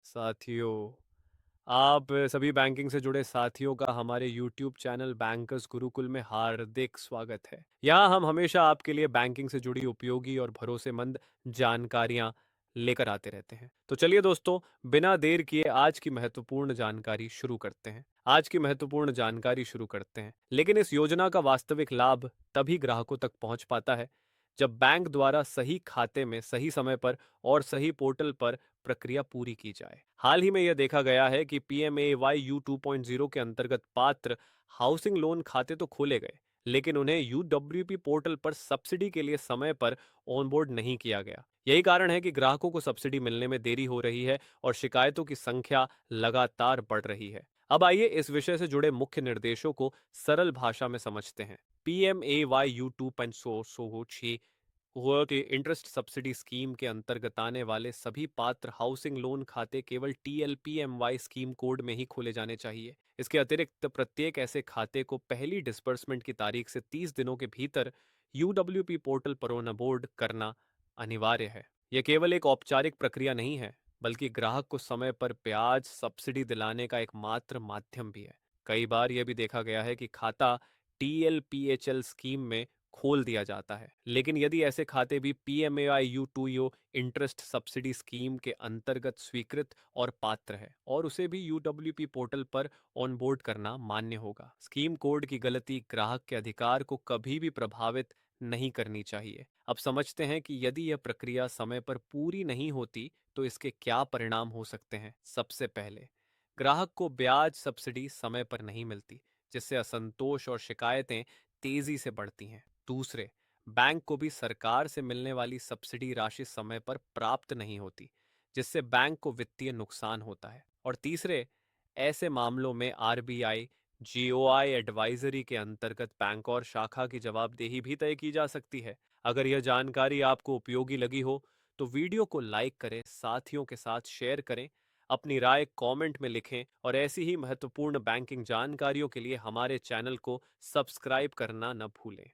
साथियों, आप सभी बैंकिंग से जुड़े साथियों का हमारे यूट्यूब चैनल बैंकर्स गुरुकुल में हार्दिक स्वागत है। यहाँ हम हमेशा आपके लिए बैंकिंग से जुड़ी उपयोगी और भरोसेमंद जानकारियाँ लेकर आते रहते हैं। तो चलिए दोस्तों, बिना देर किए आज की महत्वपूर्ण जानकारी शुरू करते हैं। लेकिन इस योजना का वास्तविक लाभ तभी ग्राहकों तक पहुंच पाता है जब बैंक द्वारा सही खाते में सही समय पर और सही पोर्टल पर प्रक्रिया पूरी की जाए। हाल ही में यह देखा गया है कि पीएमएवाई यू 2.0 के अंतर्गत पात्र हाउसिंग लोन खाते तो खोले गए, लेकिन उन्हें यूडब्ल्यूपी पोर्टल पर सब्सिडी के लिए समय पर ऑनबोर्ड नहीं किया गया। यही कारण है कि ग्राहकों को सब्सिडी मिलने में देरी हो रही है और शिकायतों की संख्या लगातार बढ़ रही है। अब आइए इस विषय से जुड़े मुख्य निर्देशों को सरल भाषा में समझते हैं। पीएमएवाई यू 2.0 हुआ कि इंटरेस्ट सब्सिडी स्कीम के अंतर्गत आने वाले सभी पात्र हाउसिंग लोन खाते केवल टीएलपीएमवाई स्कीम कोड में ही खोले जाने चाहिए। इसके अतिरिक्त प्रत्येक ऐसे खाते को पहली डिसबर्समेंट की तारीख से 30 दिनों के भीतर यूडब्ल्यूपी पोर्टल पर ऑनबोर्ड करना अनिवार्य है। यह केवल एक औपचारिक प्रक्रिया नहीं है, बल्कि ग्राहक को समय पर ब्याज सब्सिडी दिलाने का एक मात्र माध्यम भी है। कई बार यह भी देखा गया है कि खाता टीएलपीएचएल स्कीम में खोल दिया जाता है, लेकिन यदि ऐसे खाते भी PMAY you 2 interest subsidy scheme के अंतर्गत स्वीकृत और पात्र है और उसे भी यूडब्ल्यूपी पोर्टल पर ऑनबोर्ड करना मान्य होगा। स्कीम कोड की गलती ग्राहक के अधिकार को कभी भी प्रभावित नहीं करनी चाहिए। अब समझते हैं कि यदि यह प्रक्रिया समय पर पूरी नहीं होती तो इसके क्या परिणाम हो सकते हैं। सबसे पहले, ग्राहक को ब्याज सब्सिडी समय पर नहीं मिलती, जिससे असंतोष और शिकायतें तेजी से बढ़ती हैं। दूसरे, बैंक को भी सरकार से मिलने वाली सब्सिडी राशि समय पर प्राप्त नहीं होती, जिससे बैंक को वित्तीय नुकसान होता है। और तीसरे, ऐसे मामलों में आरबीआई जीओआई एडवाइजरी के अंतर्गत बैंक और शाखा की जवाबदेही भी तय की जा सकती है। अगर यह जानकारी आपको उपयोगी लगी हो तो वीडियो को लाइक करें, साथियों के साथ शेयर करें, अपनी राय कमेंट में लिखें और ऐसी ही महत्वपूर्ण बैंकिंग जानकारियों के लिए हमारे चैनल को सब्सक्राइब करना न भूलें।